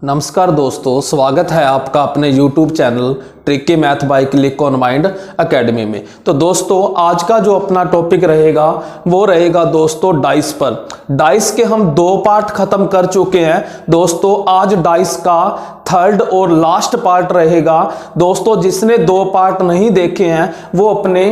नमस्कार दोस्तों, स्वागत है आपका अपने YouTube channel tricky math bye click on mind academy में। तो दोस्तों आज का जो अपना टॉपिक रहेगा वो रहेगा दोस्तों डाइस पर। डाइस के हम 2 पार्ट खत्म कर चुके हैं दोस्तों। आज डाइस का थर्ड और लास्ट पार्ट रहेगा दोस्तों। जिसने 2 पार्ट नहीं देखे हैं वो अपने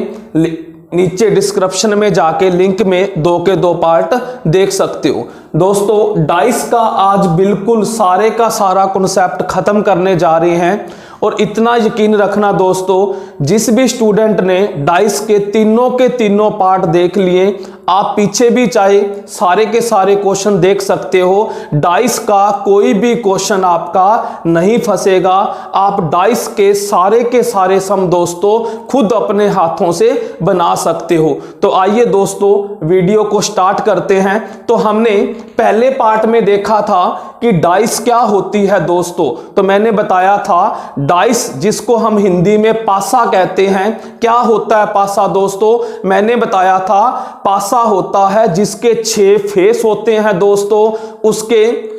नीचे डिस्क्रिप्शन में जाके लिंक में 2 के 2 पार्ट देख सकते हो दोस्तों। डाइस का आज बिल्कुल सारे का सारा कॉन्सेप्ट खत्म करने जा रहे हैं। और इतना यकीन रखना दोस्तों, जिस भी स्टूडेंट ने डाइस के तीनों पार्ट देख लिए, आप पीछे भी चाहे सारे के सारे क्वेश्चन देख सकते हो। डाइस का कोई भी क्वेश्चन आपका नहीं फंसेगा। आप डाइस के सारे सम दोस्तों खुद अपने हाथों से बना सकते हो। तो आइए दोस्तों वीडियो को स्टार्ट करते हैं। तो हमने पहले पार्ट में देखा था कि डाइस क्या होती है दोस्तों। तो मैंने बताया था डाइस जिसको हम हिंदी में पासा कहते हैं। क्या होता है पासा दोस्तों? मैंने बताया था पासा होता है जिसके 6 फेस होते हैं दोस्तों, उसके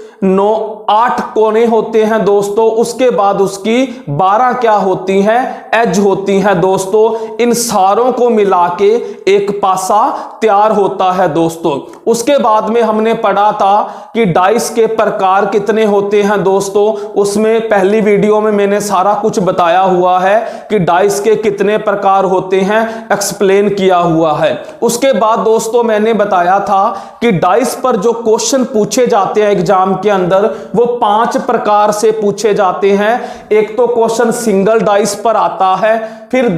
8 कोने होते हैं दोस्तों, उसके बाद उसकी 12 क्या होती हैं? एज होती हैं दोस्तों। इन सारों को मिला के एक पासा तैयार होता है दोस्तों। उसके बाद में हमने पढ़ा था कि डाइस के प्रकार कितने होते हैं दोस्तों। उसमें पहली वीडियो में मैंने सारा कुछ बताया हुआ है कि डाइस के कितने प्रकार होते हैं, एक्सप्लेन किया हुआ है। उसके बाद दोस्तों मैंने बताया था कि डाइस पर जो क्वेश्चन पूछे जाते हैं एग्जाम के अंदर वो 5 प्रकार से पूछे जाते हैं। एक तो क्वेश्चन सिंगल डाइस पर आता है, फिर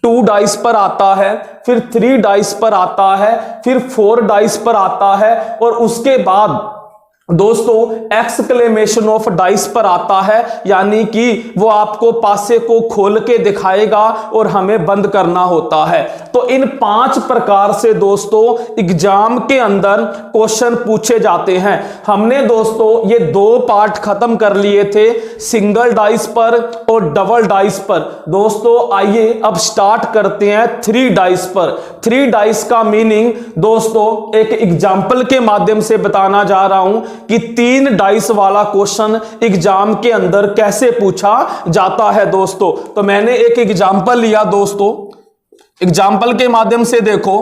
2 डाइस पर आता है, फिर 3 डाइस पर आता है, फिर 4 डाइस पर आता है, और उसके बाद दोस्तों एक्सक्लेमेशन ऑफ डाइस पर आता है। यानी कि वो आपको पासे को खोल के दिखाएगा और हमें बंद करना होता है। तो इन 5 प्रकार से दोस्तों एग्जाम के अंदर क्वेश्चन पूछे जाते हैं। हमने दोस्तों ये 2 पार्ट खत्म कर लिए थे, सिंगल डाइस पर और डबल डाइस पर। दोस्तों आइए अब स्टार्ट करते हैं 3 डाइस पर। 3 डाइस का मीनिंग दोस्तों एक एग्जाम्पल के माध्यम से बताना जा रहा हूं कि 3 डाइस वाला क्वेश्चन एग्जाम के अंदर कैसे पूछा जाता है दोस्तों। तो मैंने एक एग्जाम्पल लिया दोस्तों। एग्जाम्पल के माध्यम से देखो,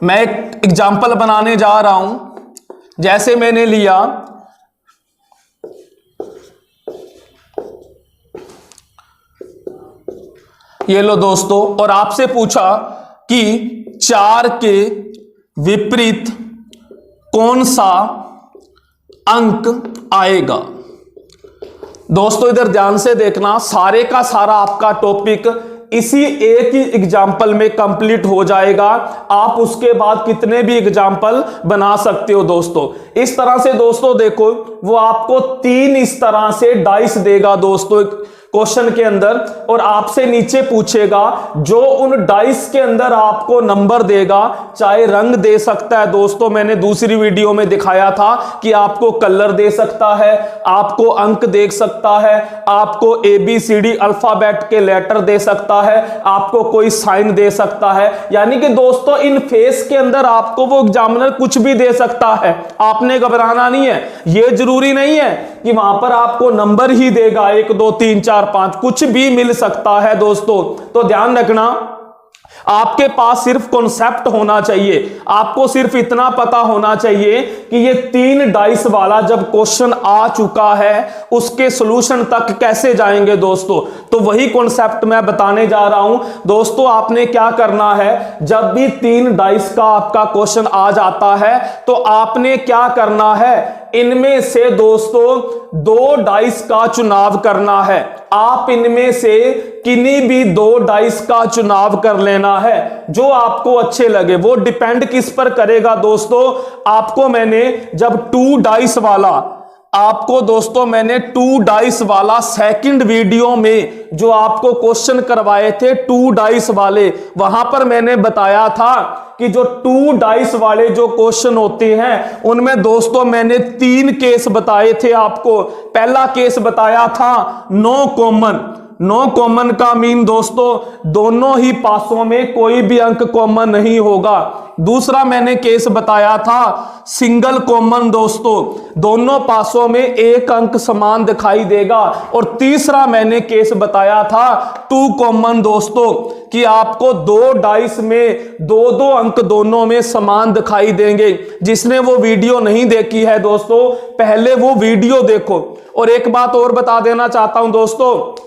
मैं एक एग्जाम्पल बनाने जा रहा हूं। जैसे मैंने लिया ये लो दोस्तों, और आपसे पूछा कि 4 के विपरीत कौन सा अंक आएगा। दोस्तों इधर ध्यान से देखना, सारे का सारा आपका टॉपिक इसी एक ही एग्जाम्पल में कंप्लीट हो जाएगा। आप उसके बाद कितने भी एग्जाम्पल बना सकते हो दोस्तों। इस तरह से दोस्तों देखो, वो आपको 3 इस तरह से डाइस देगा दोस्तों क्वेश्चन के अंदर, और आपसे नीचे पूछेगा। जो उन डाइस के अंदर आपको नंबर देगा, चाहे रंग दे सकता है दोस्तों, मैंने दूसरी वीडियो में दिखाया था कि आपको कलर दे सकता है, आपको अंक दे सकता है, आपको ABCD अल्फाबेट के लेटर दे सकता है, आपको कोई साइन दे सकता है। यानी कि दोस्तों इन फेस के अंदर आपको वो एग्जामिनर कुछ भी दे सकता है। आपने घबराना नहीं है। ये जरूरी नहीं है कि वहां पर आपको नंबर ही देगा 1 2 3 4 5, कुछ भी मिल सकता है दोस्तों। तो ध्यान रखना, आपके पास सिर्फ कॉन्सेप्ट होना चाहिए। आपको सिर्फ इतना पता होना चाहिए कि ये 3 डाइस वाला जब क्वेश्चन आ चुका है उसके सॉल्यूशन तक कैसे जाएंगे दोस्तों। तो वही कॉन्सेप्ट मैं बताने जा रहा हूं दोस्तों। आपने क्या करना है, जब भी 3 डाइस का आपका क्वेश्चन आ जाता है तो आपने क्या करना है, इनमें से दोस्तों 2 डाइस का चुनाव करना है। आप इनमें से किन्हीं भी 2 डाइस का चुनाव कर लेना है जो आपको अच्छे लगे। वो डिपेंड किस पर करेगा दोस्तों, आपको मैंने जब 2 डाइस वाला आपको दोस्तों मैंने 2 डाइस वाला सेकंड वीडियो में जो आपको क्वेश्चन करवाए थे 2 डाइस वाले, वहां पर मैंने बताया था कि जो 2 डाइस वाले जो क्वेश्चन होते हैं उनमें दोस्तों मैंने 3 केस बताए थे आपको। पहला केस बताया था नो कॉमन, नो कॉमन का मीन दोस्तों दोनों ही पासों में कोई भी अंक कॉमन नहीं होगा। दूसरा मैंने केस बताया था सिंगल कॉमन दोस्तों, दोनों पासों में एक अंक समान दिखाई देगा। और तीसरा मैंने केस बताया था टू कॉमन दोस्तों, कि आपको दो डाइस में दो दो अंक दोनों में समान दिखाई देंगे। जिसने वो वीडियो नहीं देखी है दोस्तों, पहले वो वीडियो देखो। और एक बात और बता देना चाहता हूं दोस्तों,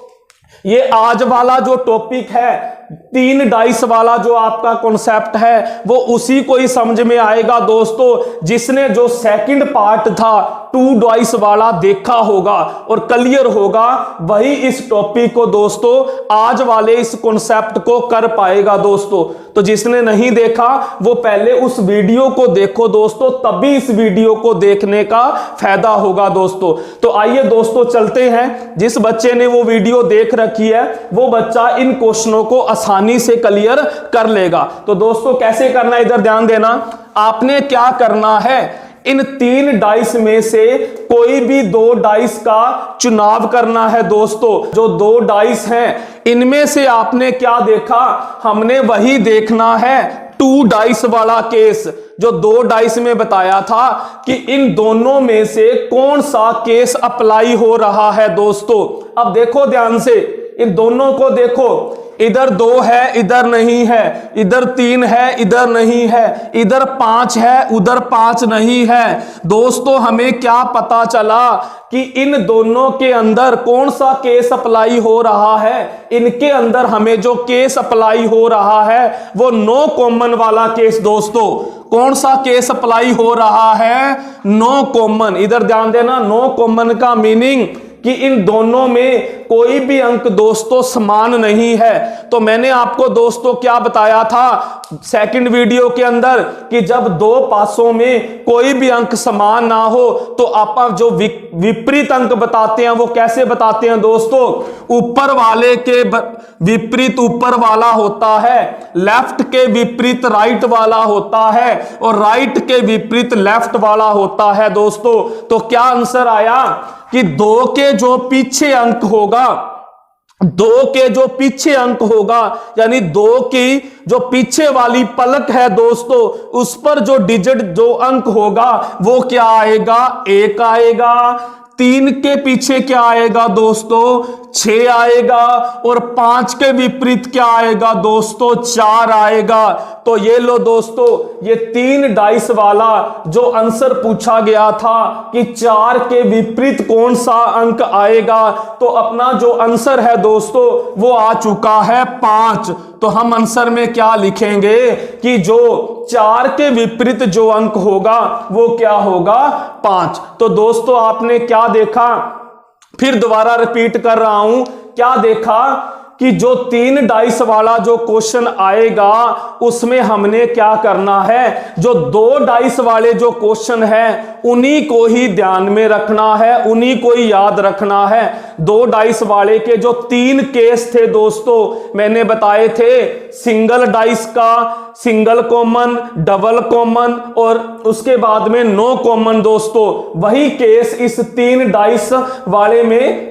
ये आज वाला जो टॉपिक है, तीन डाइस वाला जो आपका कॉन्सेप्ट है, वो उसी को ही समझ में आएगा दोस्तों जिसने जो सेकंड पार्ट था टू डाइस वाला देखा होगा और क्लियर होगा, वही इस टॉपिक को दोस्तों आज वाले इस कॉन्सेप्ट को कर पाएगा दोस्तों। तो जिसने नहीं देखा वो पहले उस वीडियो को देखो दोस्तों, तभी इस वीडियो को देखने का फायदा होगा दोस्तों। तो आइए दोस्तों चलते हैं, जिस बच्चे ने वो वीडियो देख रखी है वो बच्चा इन क्वेश्चनों को आसानी से क्लियर कर लेगा। तो दोस्तों कैसे करना है, इधर ध्यान देना। आपने क्या करना है, इन तीन डाइस में से कोई भी दो डाइस का चुनाव करना है दोस्तों। जो दो डाइस हैं इनमें से आपने क्या देखा, हमने वही देखना है टू डाइस वाला केस, जो दो डाइस में बताया था कि इन दोनों में से कौन सा केस अप्लाई हो रहा है दोस्तों। अब देखो ध्यान से, इन दोनों को देखो, इधर दो है इधर नहीं है, इधर तीन है इधर नहीं है, इधर पांच है उधर पांच नहीं है दोस्तों। हमें क्या पता चला कि इन दोनों के अंदर कौन सा केस अप्लाई हो रहा है। इनके अंदर हमें जो केस अप्लाई हो रहा है वो नो कॉमन वाला केस दोस्तों। कौन सा केस अप्लाई हो रहा है, नो कॉमन। इधर ध्यान देना, नो कॉमन का मीनिंग कि इन दोनों में कोई भी अंक दोस्तों समान नहीं है। तो मैंने आपको दोस्तों क्या बताया था सेकंड वीडियो के अंदर, कि जब दो पासों में कोई भी अंक समान ना हो तो आप जो विपरीत अंक बताते हैं वो कैसे बताते हैं दोस्तों, ऊपर वाले के विपरीत ऊपर वाला होता है, लेफ्ट के विपरीत राइट वाला होता है और राइट के विपरीत लेफ्ट वाला होता है दोस्तों। तो क्या आंसर आया कि दो के जो पीछे अंक होगा, दो के जो पीछे अंक होगा, यानी दो की जो पीछे वाली पलक है दोस्तों, उस पर जो डिजिट जो अंक होगा वो क्या आएगा, एक आएगा। तीन के पीछे क्या आएगा दोस्तों, 6 आएगा। और 5 के विपरीत क्या आएगा दोस्तों, 4 आएगा। तो ये लो दोस्तों, ये तीन डाइस वाला जो आंसर पूछा गया था कि 4 के विपरीत कौन सा अंक आएगा, तो अपना जो आंसर है दोस्तों वो आ चुका है 5। तो हम आंसर में क्या लिखेंगे कि जो 4 के विपरीत जो अंक होगा वो क्या होगा, 5। तो दोस्तों आपने क्या देखा, फिर दोबारा रिपीट कर रहा हूं, क्या देखा कि जो तीन डाइस वाला जो क्वेश्चन आएगा उसमें हमने क्या करना है, जो दो डाइस वाले जो क्वेश्चन है उन्हीं को ही ध्यान में रखना है, उन्हीं को ही याद रखना है। दो डाइस वाले के जो तीन केस थे दोस्तों मैंने बताए थे, सिंगल डाइस का, सिंगल कॉमन, डबल कॉमन और उसके बाद में नो कॉमन दोस्तों, वही केस इस तीन डाइस वाले में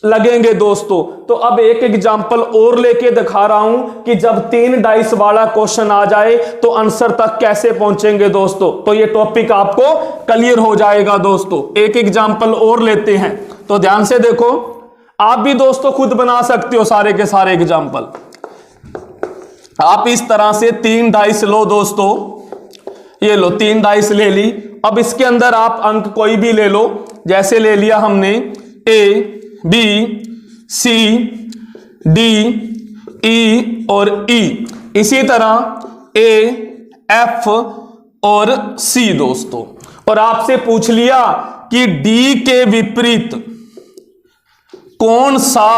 लगेंगे दोस्तों। तो अब एक एग्जांपल और लेके दिखा रहा हूं कि जब तीन डाइस वाला क्वेश्चन आ जाए तो आंसर तक कैसे पहुंचेंगे दोस्तों। तो ये टॉपिक आपको क्लियर हो जाएगा दोस्तों। एक एग्जांपल और लेते हैं, तो ध्यान से देखो, आप भी दोस्तों खुद बना सकते हो सारे के सारे एग्जांपल। आप इस तरह से तीन डाइस लो दोस्तों, ये लो तीन डाइस ले ली। अब इसके अंदर आप अंक कोई भी ले लो, जैसे ले लिया हमने ए, बी, सी, डी, ई और ई। इसी तरह ए, एफ और सी दोस्तों। और आपसे पूछ लिया कि डी के विपरीत कौन सा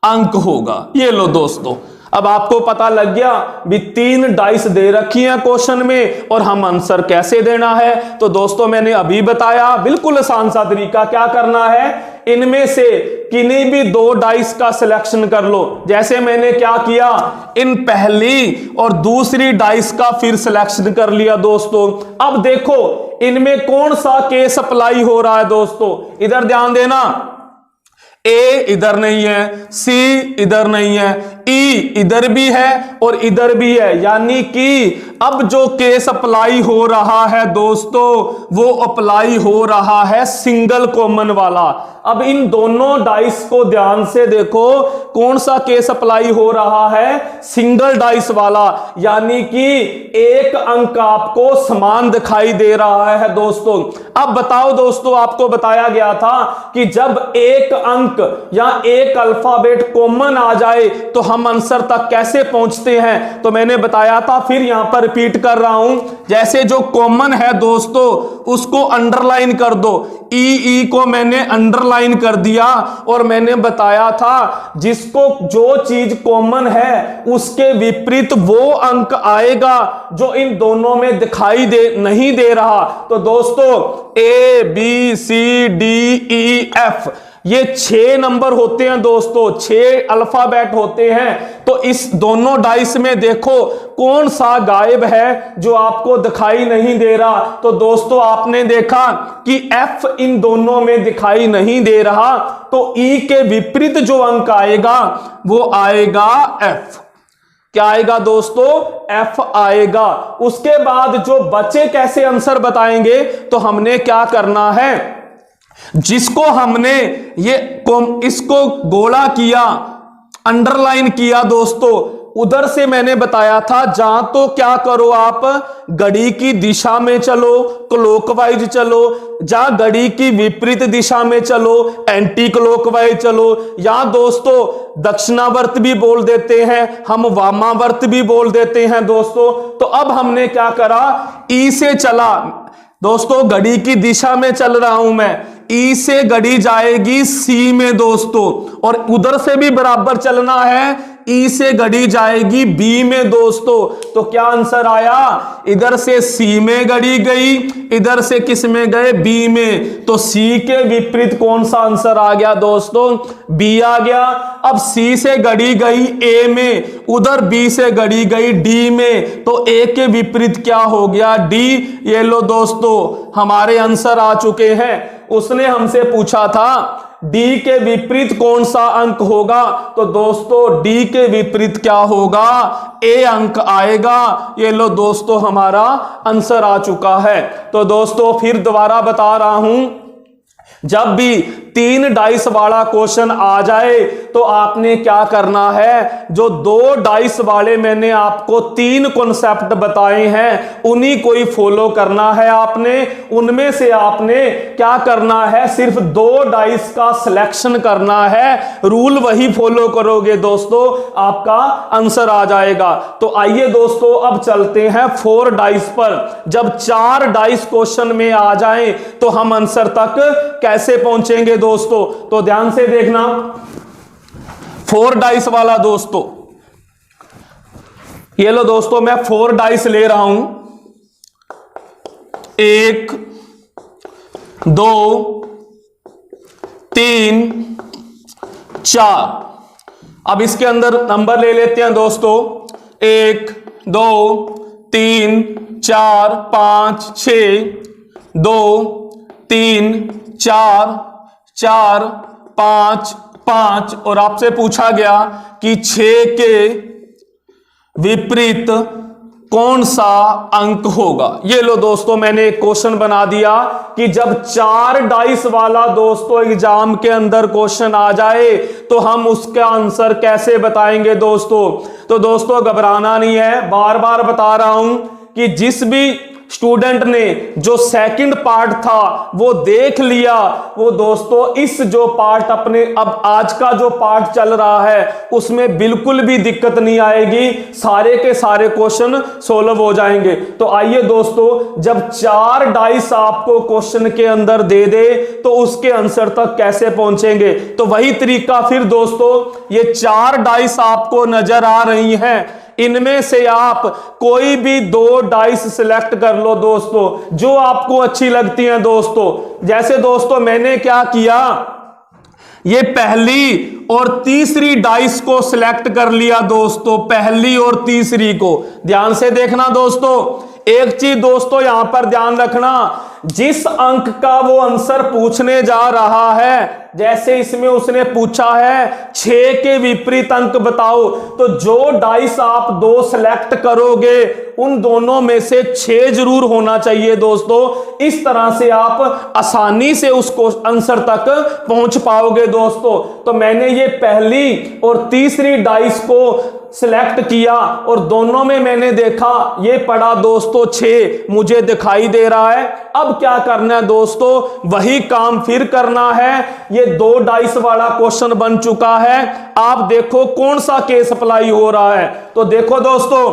अंक होगा, ये लो दोस्तों। अब आपको पता लग गया भी तीन डाइस दे रखी हैं क्वेश्चन में और हम आंसर कैसे देना है। तो दोस्तों मैंने अभी बताया बिल्कुल आसान सा तरीका, क्या करना है, इनमें से किन्हीं भी दो डाइस का सिलेक्शन कर लो। जैसे मैंने क्या किया, इन पहली और दूसरी डाइस का फिर सिलेक्शन कर लिया दोस्तों। अब देखो इनमें कौन सा केस अप्लाई हो रहा है दोस्तों, इधर ध्यान देना। ए इधर नहीं है, सी इधर नहीं है, ई इधर भी है और इधर भी है, यानी कि अब जो केस अप्लाई हो रहा है दोस्तों वो अप्लाई हो रहा है सिंगल कॉमन वाला। अब इन दोनों डाइस को ध्यान से देखो, कौन सा केस अप्लाई हो रहा है, सिंगल डाइस वाला, यानी कि एक अंक आपको समान दिखाई दे रहा है दोस्तों। अब बताओ दोस्तों, आपको बताया गया था कि जब एक अंक या एक अल्फाबेट कॉमन आ जाए तो हम आंसर तक कैसे पहुंचते हैं। तो मैंने बताया था, फिर यहां पर रिपीट कर रहा हूं, जैसे जो कॉमन है दोस्तों उसको अंडरलाइन कर दो। ई को मैंने अंडरलाइन कर दिया और मैंने बताया था जिसको जो चीज कॉमन है उसके विपरीत वो अंक आएगा जो इन दोनों में दिखाई नहीं दे रहा। तो दोस्तों A B C D E F ये 6 नंबर होते हैं दोस्तों, 6 अल्फाबेट होते हैं। तो इस दोनों डाइस में देखो कौन सा गायब है जो आपको दिखाई नहीं दे रहा। तो दोस्तों आपने देखा कि एफ इन दोनों में दिखाई नहीं दे रहा, तो ई के विपरीत जो अंक आएगा वो आएगा एफ। क्या आएगा दोस्तों, एफ आएगा। उसके बाद जो बचे कैसे आंसर बताएंगे, तो हमने क्या करना है, जिसको हमने इसको गोला किया, अंडरलाइन किया दोस्तों, उधर से मैंने बताया था जहां तो क्या करो आप घड़ी की दिशा में चलो, क्लॉकवाइज चलो, जहां घड़ी की विपरीत दिशा में चलो एंटी क्लॉकवाइज चलो, या दोस्तों दक्षिणावर्त भी बोल देते हैं हम, वामावर्त भी बोल देते हैं दोस्तों। तो अब हमने क्या करा, ई से चला दोस्तों, घड़ी की दिशा में चल रहा हूं मैं, ई से घड़ी जाएगी सी में दोस्तों, और उधर से भी बराबर चलना है, ई से घड़ी जाएगी बी में दोस्तों। तो क्या आंसर आया, इधर से सी में घड़ी गई, इधर से किस में गए, बी में। तो सी के विपरीत कौन सा आंसर आ गया दोस्तों, बी आ गया। अब सी से घड़ी गई ए में, उधर बी से घड़ी गई डी में, तो ए के विपरीत क्या हो गया, डी। ये लो दोस्तों हमारे आंसर आ चुके हैं। उसने हमसे पूछा था डी के विपरीत कौन सा अंक होगा, तो दोस्तों डी के विपरीत क्या होगा, ए अंक आएगा। ये लो दोस्तों हमारा आंसर आ चुका है। तो दोस्तों फिर दोबारा बता रहा हूं, जब भी 3 डाइस वाला क्वेश्चन आ जाए तो आपने क्या करना है, जो 2 डाइस वाले मैंने आपको 3 कॉन्सेप्ट बताए हैं उन्हीं को ही फॉलो करना है आपने। उनमें से आपने क्या करना है, सिर्फ 2 डाइस का सिलेक्शन करना है, रूल वही फॉलो करोगे दोस्तों, आपका आंसर आ जाएगा। तो आइए दोस्तों अब चलते हैं 4 डाइस पर। जब 4 डाइस क्वेश्चन में आ जाएं तो हम आंसर तक कैसे पहुंचेंगे दोस्तों। तो ध्यान से देखना, 4 डाइस वाला दोस्तों, ये लो दोस्तों मैं 4 डाइस ले रहा हूं, 1 2 3 4। अब इसके अंदर नंबर ले लेते हैं दोस्तों, 1 2 3 4 5 6, 2 3 4 4 5 5, और आपसे पूछा गया कि 6 के विपरीत कौन सा अंक होगा। ये लो दोस्तों मैंने एक क्वेश्चन बना दिया कि जब 4 डाइस वाला दोस्तों एग्जाम के अंदर क्वेश्चन आ जाए तो हम उसका आंसर कैसे बताएंगे दोस्तों। तो दोस्तों घबराना नहीं है, बार बार बता रहा हूं कि जिस भी स्टूडेंट ने जो सेकंड पार्ट था वो देख लिया, वो दोस्तों इस जो पार्ट अपने अब आज का जो पार्ट चल रहा है उसमें बिल्कुल भी दिक्कत नहीं आएगी, सारे के सारे क्वेश्चन सोल्व हो जाएंगे। तो आइए दोस्तों, जब 4 डाइस आपको क्वेश्चन के अंदर दे दे तो उसके आंसर तक कैसे पहुंचेंगे। तो वही तरीका फिर दोस्तों, ये 4 डाइस आपको नजर आ रही हैं, इनमें से आप कोई भी 2 डाइस सिलेक्ट कर लो दोस्तों जो आपको अच्छी लगती हैं दोस्तों। जैसे दोस्तों मैंने क्या किया, ये पहली और तीसरी डाइस को सिलेक्ट कर लिया दोस्तों, पहली और तीसरी को। ध्यान से देखना दोस्तों, एक चीज दोस्तों यहां पर ध्यान रखना, जिस अंक का वो आंसर पूछने जा रहा है जैसे इसमें उसने पूछा है 6 के विपरीत अंक बताओ, तो जो डाइस आप दो सेलेक्ट करोगे उन दोनों में से 6 जरूर होना चाहिए दोस्तों। इस तरह से आप आसानी से उसको आंसर तक पहुंच पाओगे दोस्तों। तो मैंने ये पहली और तीसरी डाइस को सिलेक्ट किया और दोनों में मैंने देखा ये पड़ा दोस्तों 6 मुझे दिखाई दे रहा है। अब क्या करना है दोस्तों, वही काम फिर करना है। ये 2 डाइस वाला क्वेश्चन बन चुका है। आप देखो कौन सा केस अप्लाई हो रहा है। तो देखो दोस्तों,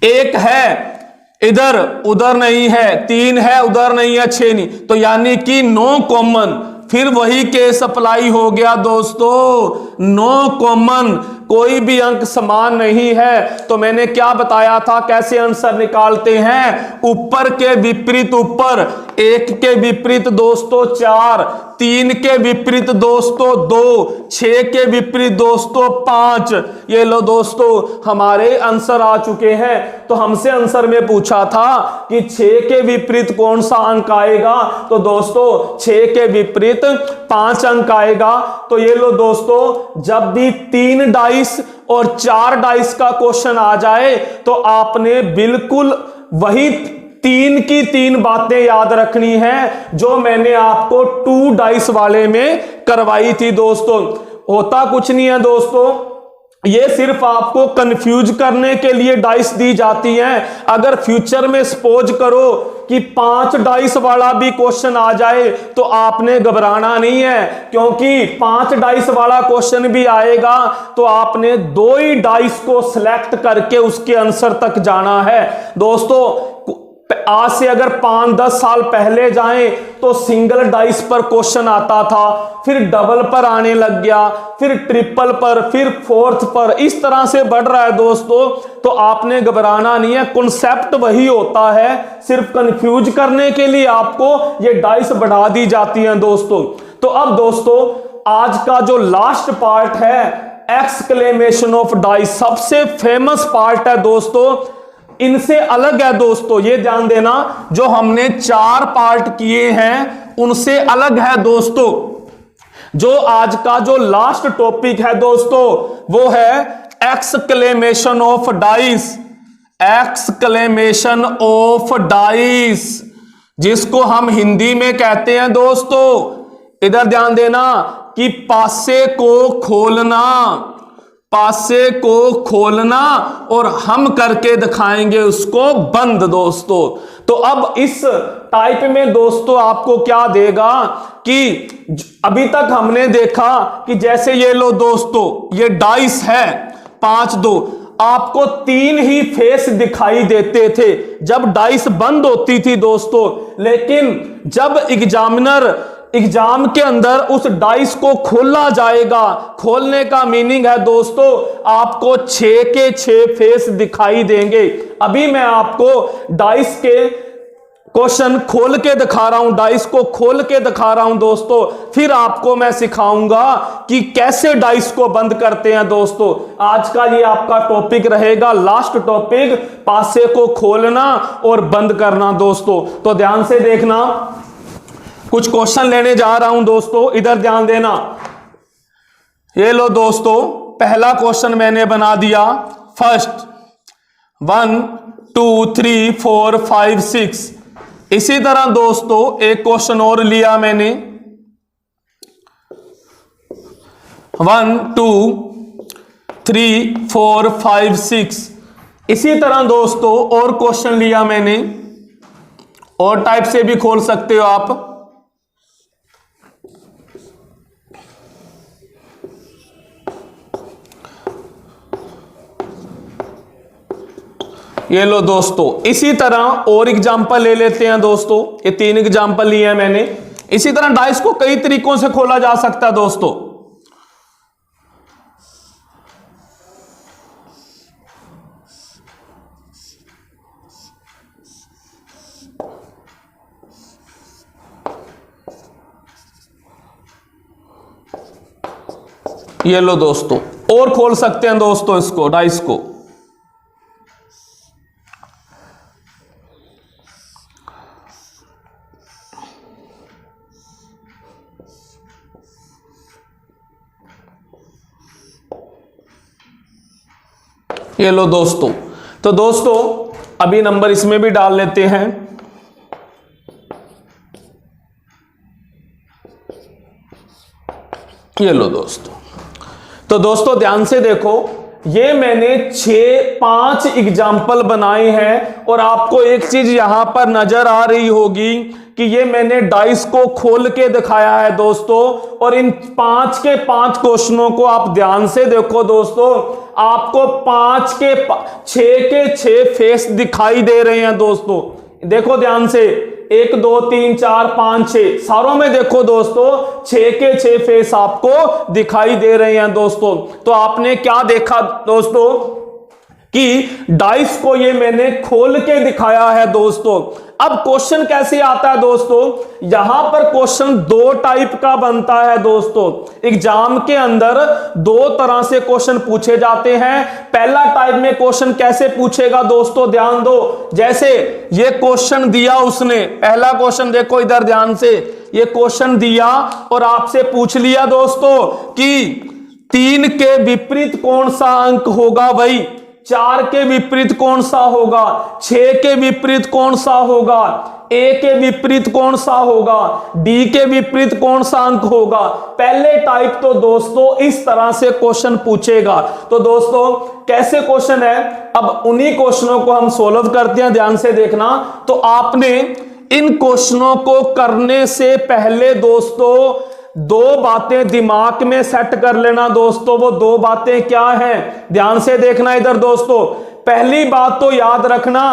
एक है इधर उधर नहीं है, 3 है उधर नहीं है, 6 नहीं, तो यानी कि नो कॉमन। फिर वही केस अप्लाई हो गया दोस्तों, नो कॉमन, कोई भी अंक समान नहीं है। तो मैंने क्या बताया था कैसे आंसर निकालते हैं, ऊपर के विपरीत ऊपर, 1 के विपरीत दोस्तों 4, 3 के विपरीत दोस्तों 2, 6 के विपरीत दोस्तों 5। ये लो दोस्तों हमारे आंसर आ चुके हैं। तो हमसे आंसर में पूछा था कि 6 के विपरीत कौन सा अंक आएगा, तो दोस्तों 6 के विपरीत 5 अंक आएगा। तो ये लो दोस्तों, जब भी 3 डाइस और 4 डाइस का क्वेश्चन आ जाए तो आपने बिल्कुल वही 3 की 3 बातें याद रखनी है जो मैंने आपको 2 डाइस वाले में करवाई थी दोस्तों। होता कुछ नहीं है दोस्तों, ये सिर्फ आपको कंफ्यूज करने के लिए डाइस दी जाती हैं। अगर फ्यूचर में सपोज करो कि 5 डाइस वाला भी क्वेश्चन आ जाए तो आपने घबराना नहीं है, क्योंकि 5 डाइस वाला क्वेश्चन भी आएगा तो आपने 2 ही डाइस को सिलेक्ट करके उसके आंसर तक जाना है दोस्तों। आज से अगर 5-10 साल पहले जाएं तो सिंगल डाइस पर क्वेश्चन आता था, फिर डबल पर आने लग गया, फिर ट्रिपल पर, फिर 4th पर, इस तरह से बढ़ रहा है दोस्तों। तो आपने घबराना नहीं है, कॉन्सेप्ट वही होता है, सिर्फ कंफ्यूज करने के लिए आपको ये डाइस बढ़ा दी जाती हैं दोस्तों। तो अब दोस्तों आज का जो लास्ट पार्ट है, एक्सक्लेमेशन ऑफ डाइस, सबसे फेमस पार्ट है दोस्तों। इनसे अलग है दोस्तों, ये ध्यान देना, जो हमने 4 पार्ट किए हैं उनसे अलग है दोस्तों। जो आज का जो लास्ट टॉपिक है दोस्तों वो है exclamation of dice, exclamation of dice, जिसको हम हिंदी में कहते हैं दोस्तों, इधर ध्यान देना, कि पासे को खोलना, पासे को खोलना, और हम करके दिखाएंगे उसको बंद दोस्तों। तो अब इस टाइप में दोस्तों आपको क्या देगा कि अभी तक हमने देखा कि जैसे ये लो दोस्तों, ये डाइस है 5-2, आपको 3 ही फेस दिखाई देते थे जब डाइस बंद होती थी दोस्तों। लेकिन जब एग्जाम के अंदर उस डाइस को खोला जाएगा, खोलने का मीनिंग है दोस्तों आपको 6 के 6 फेस दिखाई देंगे। अभी मैं आपको डाइस के क्वेश्चन खोल के दिखा रहा हूं, डाइस को खोल के दिखा रहा हूं दोस्तों, फिर आपको मैं सिखाऊंगा कि कैसे डाइस को बंद करते हैं दोस्तों। आज का ये आपका टॉपिक रहेगा, लास्ट टॉपिक, पासे को खोलना और बंद करना दोस्तों। तो ध्यान से देखना, कुछ क्वेश्चन लेने जा रहा हूं दोस्तों, इधर ध्यान देना। ये लो दोस्तों, पहला क्वेश्चन मैंने बना दिया, फर्स्ट 1 2 3 4 5 6। इसी तरह दोस्तों एक क्वेश्चन और लिया मैंने, 1 2 3 4 5 6। इसी तरह दोस्तों और क्वेश्चन लिया मैंने, और टाइप से भी खोल सकते हो आप। ये लो दोस्तों, इसी तरह और एग्जाम्पल ले लेते हैं दोस्तों। ये 3 एग्जाम्पल लिए हैं मैंने। इसी तरह डाइस को कई तरीकों से खोला जा सकता है दोस्तों। ये लो दोस्तों, और खोल सकते हैं दोस्तों इसको, डाइस को। ये लो दोस्तों, तो दोस्तों अभी नंबर इसमें भी डाल लेते हैं। ये लो दोस्तों, तो दोस्तों ध्यान से देखो, ये मैंने 5 एग्जाम्पल बनाए हैं और आपको एक चीज यहां पर नजर आ रही होगी कि ये मैंने डाइस को खोल के दिखाया है दोस्तों, और इन 5 के 5 क्वेश्चनों को आप ध्यान से देखो दोस्तों, आपको 6 के 6 फेस दिखाई दे रहे हैं दोस्तों। देखो ध्यान से, 1 2 3 4 5 6 सारों में देखो दोस्तों 6 के 6 फेस आपको दिखाई दे रहे हैं दोस्तों। तो आपने क्या देखा दोस्तों कि डाइस को ये मैंने खोल के दिखाया है दोस्तों। अब क्वेश्चन कैसे आता है दोस्तों, यहां पर क्वेश्चन 2 टाइप का बनता है दोस्तों। एग्जाम के अंदर 2 तरह से क्वेश्चन पूछे जाते हैं। पहला टाइप में क्वेश्चन कैसे पूछेगा दोस्तों, ध्यान दो, जैसे ये क्वेश्चन दिया उसने, पहला क्वेश्चन देखो इधर ध्यान से, ये क्वेश्चन दिया और आपसे पूछ लिया दोस्तों कि 3 के विपरीत कौन सा अंक होगा भाई, 4 के विपरीत कौन सा होगा, 6 के विपरीत कौन सा होगा, ए के विपरीत कौन सा होगा, डी के विपरीत कौन सा अंक होगा। पहले टाइप तो दोस्तों इस तरह से क्वेश्चन पूछेगा। तो दोस्तों कैसे क्वेश्चन है, अब उन्हीं क्वेश्चनों को हम सोल्व करते हैं, ध्यान से देखना। तो आपने इन क्वेश्चनों को करने से पहले दोस्तों 2 बातें दिमाग में सेट कर लेना दोस्तों। वो 2 बातें क्या हैं, ध्यान से देखना इधर दोस्तों। पहली बात तो याद रखना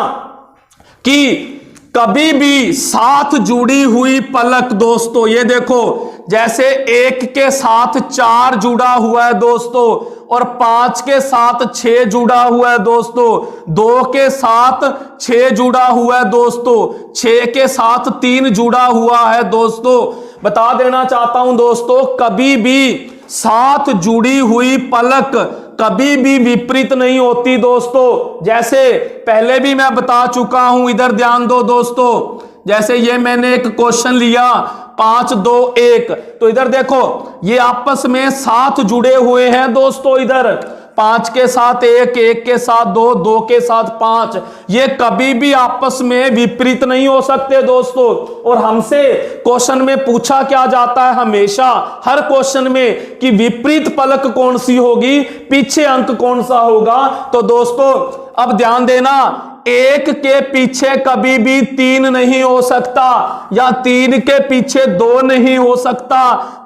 कि कभी भी साथ जुड़ी हुई पलक दोस्तों, ये देखो जैसे 1 के साथ 4 जुड़ा हुआ है दोस्तों, और 5 के साथ 6 जुड़ा हुआ है दोस्तों, 2 के साथ 6 जुड़ा हुआ है दोस्तों, 6 के साथ 3 जुड़ा हुआ है दोस्तों। बता देना चाहता हूं दोस्तों, कभी भी साथ जुड़ी हुई पलक कभी भी विपरीत नहीं होती दोस्तों। जैसे पहले भी मैं बता चुका हूं, इधर ध्यान दो दोस्तों, जैसे ये मैंने एक क्वेश्चन लिया 5 2 1, तो इधर देखो ये आपस में साथ जुड़े हुए हैं दोस्तों। इधर 5 के साथ 1, 1 के साथ 2, 2 के साथ 5, ये कभी भी आपस में विपरीत नहीं हो सकते दोस्तों। और हमसे क्वेश्चन में पूछा क्या जाता है हमेशा, हर क्वेश्चन में, कि विपरीत पलक कौन सी होगी, पीछे अंक कौन सा होगा। तो दोस्तों अब ध्यान देना, 1 के पीछे कभी भी 3 नहीं हो सकता, या 3 के पीछे 2 नहीं हो सकता,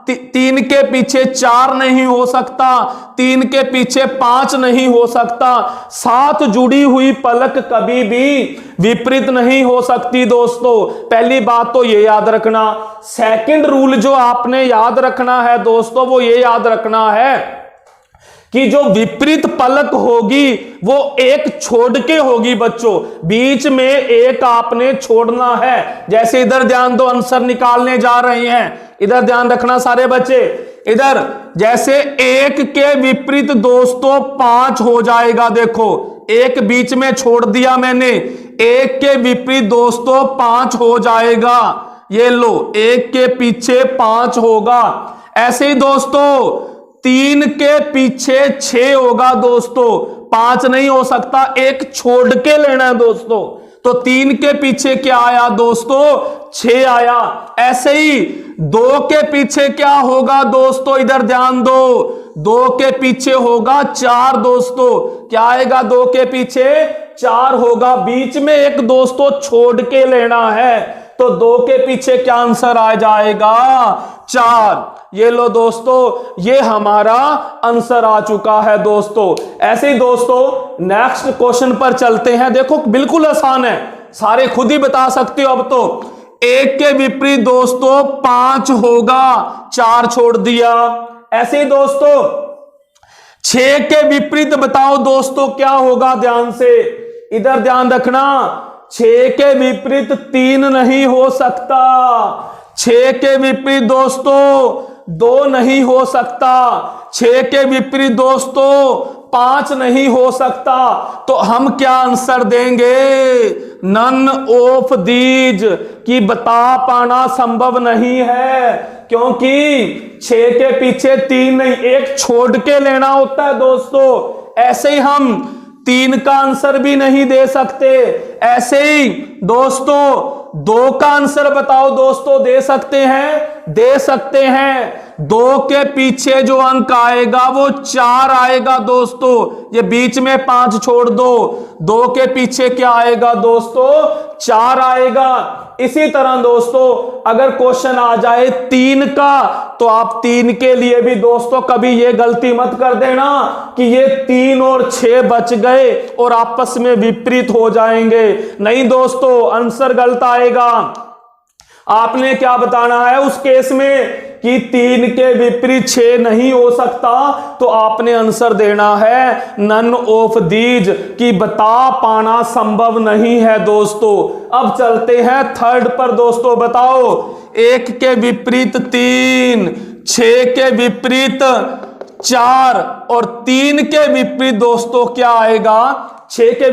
3 के पीछे 4 नहीं हो सकता, 3 के पीछे 5 नहीं हो सकता। साथ जुड़ी हुई पलक कभी भी विपरीत नहीं हो सकती दोस्तों। पहली बात तो ये याद रखना। सेकंड रूल जो आपने याद रखना है दोस्तों, वो ये याद रखना है कि जो विपरीत पलक होगी वो एक छोड़ के होगी बच्चों, बीच में एक आपने छोड़ना है। जैसे इधर ध्यान दो, आंसर निकालने जा रहे हैं, इधर ध्यान रखना सारे बच्चे। इधर जैसे 1 के विपरीत दोस्तों 5 हो जाएगा, देखो 1 बीच में छोड़ दिया मैंने, 1 के विपरीत दोस्तों 5 हो जाएगा। ये लो 1 के पीछे 5 होगा। ऐसे ही दोस्तों 3 के पीछे 6 होगा दोस्तों, 5 नहीं हो सकता, एक छोड़ के लेना है दोस्तों। तो 3 के पीछे क्या आया दोस्तों, 6 आया। ऐसे ही 2 के पीछे क्या होगा दोस्तों, इधर ध्यान दो, 2 के पीछे होगा 4 दोस्तों। क्या आएगा, 2 के पीछे 4 होगा, बीच में एक दोस्तों छोड़ के लेना है। तो 2 के पीछे क्या आंसर आ जाएगा, 4। ये लो दोस्तों, ये हमारा आंसर आ चुका है दोस्तों। ऐसे ही दोस्तों नेक्स्ट क्वेश्चन पर चलते हैं। देखो बिल्कुल आसान है, सारे खुद ही बता सकते हो। अब तो 1 के विपरीत दोस्तों 5 होगा, 4 छोड़ दिया। ऐसे ही दोस्तों 6 के विपरीत बताओ दोस्तों क्या होगा, ध्यान से इधर ध्यान रखना। 6 के विपरीत 3 नहीं हो सकता, 6 के विपरीत दोस्तों 2 नहीं हो सकता, 6 के विपरीत दोस्तों 5 नहीं हो सकता। तो हम क्या आंसर देंगे, नन ऑफ दीज, की बता पाना संभव नहीं है, क्योंकि 6 के पीछे 3 नहीं, एक छोड़ के लेना होता है दोस्तों। ऐसे ही हम 3 का आंसर भी नहीं दे सकते। ऐसे ही दोस्तों 2 का आंसर बताओ दोस्तों, दे सकते हैं? दे सकते हैं। 2 के पीछे जो अंक आएगा वो 4 आएगा दोस्तों, ये बीच में 5 छोड़ दो। 2 के पीछे क्या आएगा दोस्तों? 4 आएगा। इसी तरह दोस्तों अगर क्वेश्चन आ जाए 3 का, तो आप 3 के लिए भी दोस्तों कभी ये गलती मत कर देना कि ये 3 और 6 बच गए और आपस में विपरीत हो जाएंगे। नहीं दोस्तों, आंसर गलत आएगा। आपने क्या बताना है उस केस में कि 3 के विपरीत 6 नहीं हो सकता, तो आपने आंसर देना है नन ऑफ दीज, कि बता पाना संभव नहीं है दोस्तों। अब चलते हैं थर्ड पर दोस्तों। बताओ 1 के विपरीत 3, 6 के विपरीत 4 और 3 के विपरीत दोस्तों क्या आएगा? 6 के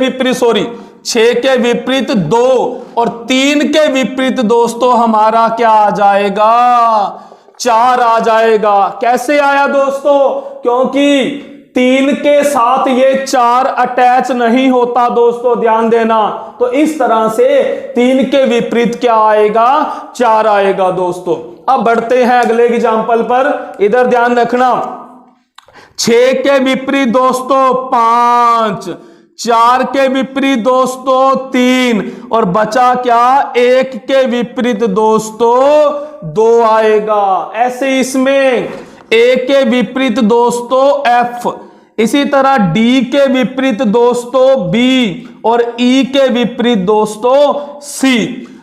विपरीत 2 और 3 के विपरीत दोस्तों हमारा क्या आ जाएगा? 4 आ जाएगा। कैसे आया दोस्तों? क्योंकि 3 के साथ ये 4 अटैच नहीं होता दोस्तों, ध्यान देना। तो इस तरह से 3 के विपरीत क्या आएगा? 4 आएगा दोस्तों। अब बढ़ते हैं अगले एग्जांपल पर, इधर ध्यान रखना। 6 के विपरीत दोस्तों 5, 4 के विपरीत दोस्तों 3 और बचा क्या? 1 के विपरीत दोस्तों 2 आएगा। ऐसे इसमें A के विपरीत दोस्तों F, इसी तरह D के विपरीत दोस्तों B और E के विपरीत दोस्तों C।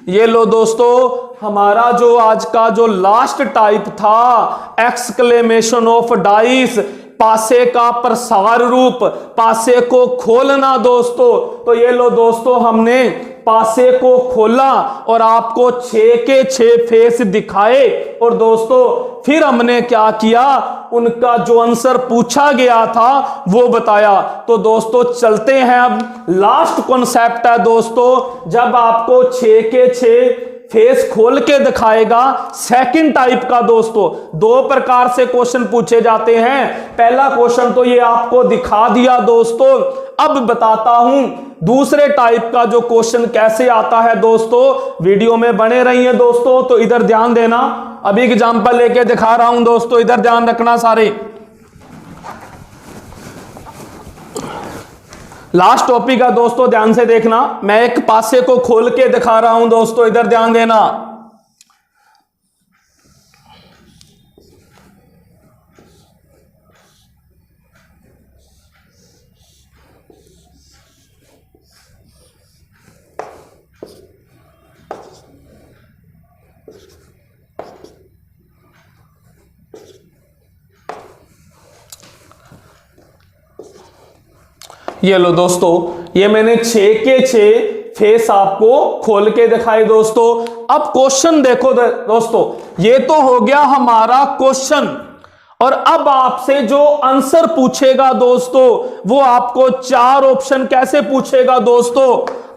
ये लो दोस्तों हमारा जो आज का जो लास्ट टाइप था, एक्सक्लेमेशन ऑफ डाइस, पासे का प्रसार रूप, पासे को खोलना दोस्तों। तो ये लो दोस्तों हमने पासे को खोला और आपको 6 के 6 फेस दिखाए और दोस्तों फिर हमने क्या किया, उनका जो आंसर पूछा गया था वो बताया। तो दोस्तों चलते हैं, अब लास्ट कॉन्सेप्ट है दोस्तों, जब आपको 6 के 6 फेस खोल के दिखाएगा। सेकंड टाइप का दोस्तों 2 प्रकार से क्वेश्चन पूछे जाते हैं। पहला क्वेश्चन तो ये आपको दिखा दिया दोस्तों। अब बताता हूं दूसरे टाइप का जो क्वेश्चन कैसे आता है दोस्तों। वीडियो में बने रहिए दोस्तों, तो इधर ध्यान देना। अभी एग्जांपल लेके दिखा रहा हूं दोस्तों, इधर ध्यान रखना सारे। लास्ट टॉपिक है दोस्तों, ध्यान से देखना। मैं एक पासे को खोल के दिखा रहा हूं दोस्तों, इधर ध्यान देना। ये लो दोस्तों, ये मैंने 6 के 6 फेस आपको खोल के दिखाए दोस्तों। अब क्वेश्चन देखो दोस्तों, ये तो हो गया हमारा क्वेश्चन, और अब आपसे जो आंसर पूछेगा दोस्तों वो आपको 4 ऑप्शन कैसे पूछेगा दोस्तों,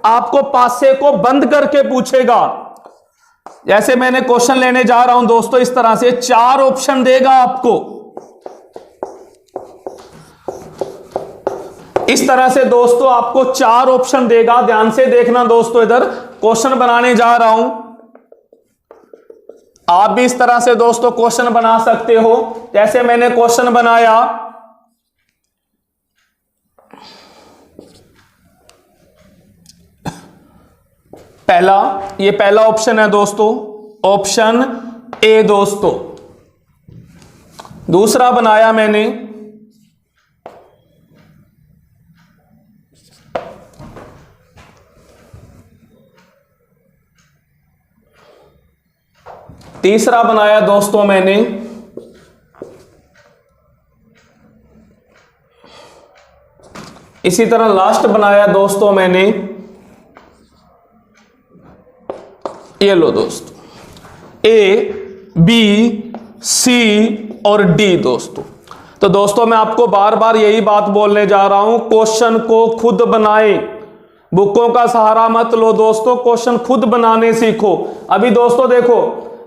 आपको पासे को बंद करके पूछेगा। जैसे मैंने क्वेश्चन लेने जा रहा हूं दोस्तों, इस तरह से 4 ऑप्शन देगा आपको। इस तरह से दोस्तों आपको 4 ऑप्शन देगा। ध्यान से देखना दोस्तों, इधर क्वेश्चन बनाने जा रहा हूं। आप भी इस तरह से दोस्तों क्वेश्चन बना सकते हो, जैसे मैंने क्वेश्चन बनाया। ये पहला ऑप्शन है दोस्तों, ऑप्शन ए दोस्तों। दूसरा बनाया मैंने तीसरा बनाया दोस्तों मैंने इसी तरह लास्ट बनाया दोस्तों मैंने, ये लो दोस्तों ए बी सी और डी दोस्तों। तो दोस्तों मैं आपको बार बार यही बात बोलने जा रहा हूं, क्वेश्चन को खुद बनाएं, बुकों का सहारा मत लो दोस्तों, क्वेश्चन खुद बनाने सीखो। अभी दोस्तों देखो,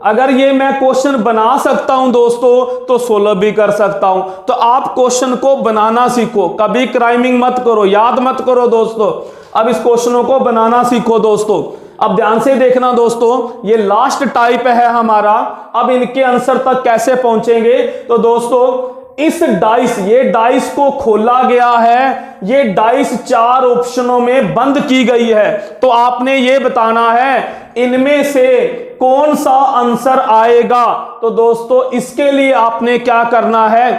अगर ये मैं क्वेश्चन बना सकता हूं दोस्तों तो सोल्व भी कर सकता हूं। तो आप क्वेश्चन को बनाना सीखो, कभी क्राइमिंग मत करो, याद मत करो दोस्तों। अब इस क्वेश्चनों को बनाना सीखो दोस्तों। अब ध्यान से देखना दोस्तों, ये लास्ट टाइप है हमारा। अब इनके आंसर तक कैसे पहुंचेंगे? तो दोस्तों इस डाइस, ये डाइस को खोला गया है, ये डाइस 4 ऑप्शनों में बंद की गई है। तो आपने ये बताना है इनमें से कौन सा आंसर आएगा। तो दोस्तों इसके लिए आपने क्या करना है,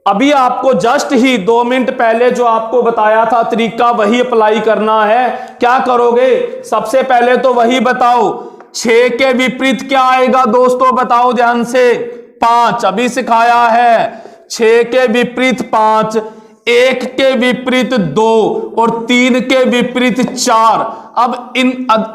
अभी आपको जस्ट ही 2 मिनट पहले जो आपको बताया था तरीका, वही अप्लाई करना है। क्या करोगे? सबसे पहले तो वही बताओ, 6 के विपरीत क्या आएगा दोस्तों, बताओ ध्यान से। 5 अभी सिखाया है, 6 के विपरीत 5, 1 के विपरीत 2 और 3 के विपरीत 4। अब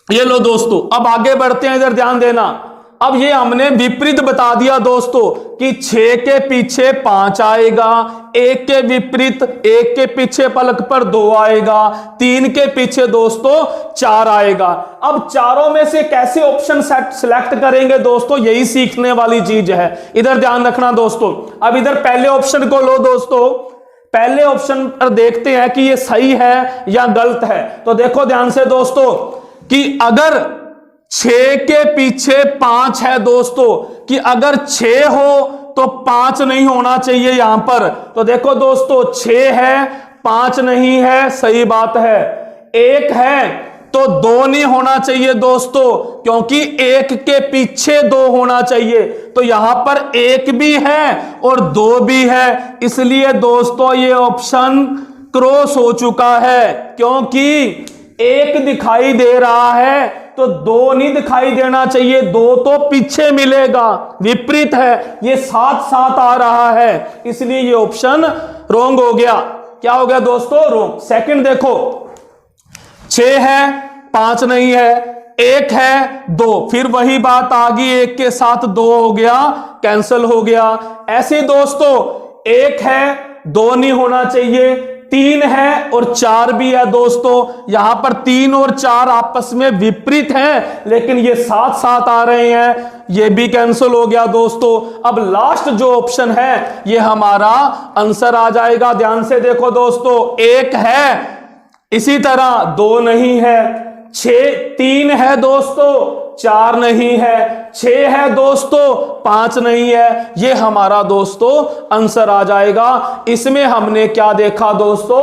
ये लो दोस्तों, अब आगे बढ़ते हैं, इधर ध्यान देना। अब ये हमने विपरीत बता दिया दोस्तों कि 6 के पीछे 5 आएगा, 1 के विपरीत 1 के पीछे पलक पर 2 आएगा, 3 के पीछे दोस्तों 4 आएगा। अब चारों में से कैसे ऑप्शन सिलेक्ट करेंगे दोस्तों, यही सीखने वाली चीज है, इधर ध्यान रखना दोस्तों। अब इधर पहले ऑप्शन को लो दोस्तों, पहले ऑप्शन पर देखते हैं कि ये सही है या गलत है। तो देखो ध्यान से दोस्तों कि अगर 6 के पीछे 5 है दोस्तों, कि अगर 6 हो तो 5 नहीं होना चाहिए यहां पर। तो देखो दोस्तों 6 है, 5 नहीं है, सही बात है। 1 है तो 2 नहीं होना चाहिए दोस्तों, क्योंकि 1 के पीछे 2 होना चाहिए। तो यहां पर 1 भी है और 2 भी है, इसलिए दोस्तों ये ऑप्शन क्रॉस हो चुका है। क्योंकि 1 दिखाई दे रहा है तो 2 नहीं दिखाई देना चाहिए, 2 तो पीछे मिलेगा, विपरीत है, ये साथ साथ आ रहा है, इसलिए ये ऑप्शन रॉन्ग हो गया। क्या हो गया दोस्तों? रॉन्ग। सेकंड देखो, 6 है, 5 नहीं है, 1 है, 2, फिर वही बात आ गई, 1 के साथ 2 हो गया, कैंसिल हो गया। ऐसे दोस्तों 1 है, 2 नहीं होना चाहिए, 3 है और 4 भी है दोस्तों। यहां पर 3 और 4 आपस में विपरीत हैं, लेकिन ये साथ साथ आ रहे हैं, ये भी कैंसिल हो गया दोस्तों। अब लास्ट जो ऑप्शन है ये हमारा आंसर आ जाएगा। ध्यान से देखो दोस्तों, 1 है, इसी तरह 2 नहीं है, 3 है दोस्तों, 4 नहीं है, 6 है दोस्तों, 5 नहीं है, ये हमारा दोस्तों आंसर आ जाएगा। इसमें हमने क्या देखा दोस्तों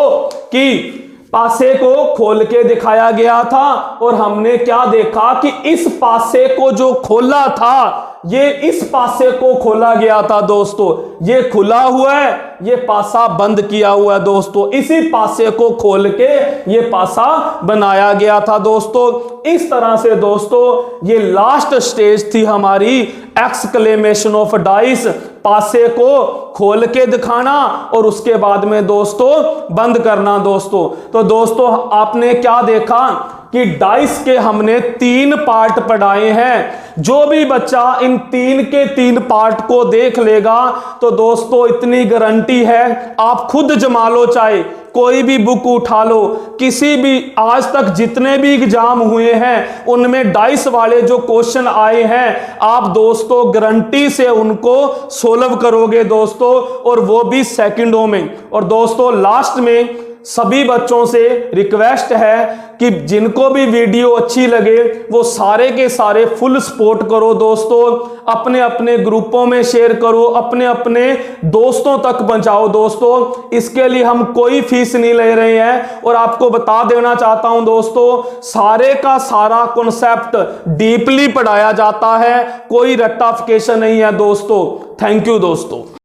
कि पासे को खोल के दिखाया गया था, और हमने क्या देखा कि इस पासे को जो खोला था, ये इस पासे को खोला गया था दोस्तों, ये खुला हुआ है, ये पासा बंद किया हुआ है दोस्तों, इसी पासे को खोल के ये पासा बनाया गया था दोस्तों। इस तरह से दोस्तों ये लास्ट स्टेज थी हमारी एक्सक्लेमेशन ऑफ डाइस, पासे को खोल के दिखाना और उसके बाद में दोस्तों बंद करना दोस्तों। तो दोस्तों आपने क्या देखा कि डाइस के हमने 3 पार्ट पढ़ाए हैं। जो भी बच्चा इन 3 के 3 पार्ट को देख लेगा तो दोस्तों इतनी गारंटी है, आप खुद जमा लो, चाहे कोई भी बुक उठा लो, किसी भी आज तक जितने भी एग्जाम हुए हैं उनमें डाइस वाले जो क्वेश्चन आए हैं, आप दोस्तों गारंटी से उनको सोल्व करोगे दोस्तों, और वो भी सेकंडों में। और दोस्तों लास्ट में सभी बच्चों से रिक्वेस्ट है कि जिनको भी वीडियो अच्छी लगे वो सारे के सारे फुल सपोर्ट करो दोस्तों, अपने अपने ग्रुपों में शेयर करो, अपने अपने दोस्तों तक पहुंचाओ दोस्तों। इसके लिए हम कोई फीस नहीं ले रहे हैं, और आपको बता देना चाहता हूं दोस्तों, सारे का सारा कॉन्सेप्ट डीपली पढ़ाया जाता है, कोई रट्टाफिकेशन नहीं है दोस्तों। थैंक यू दोस्तों।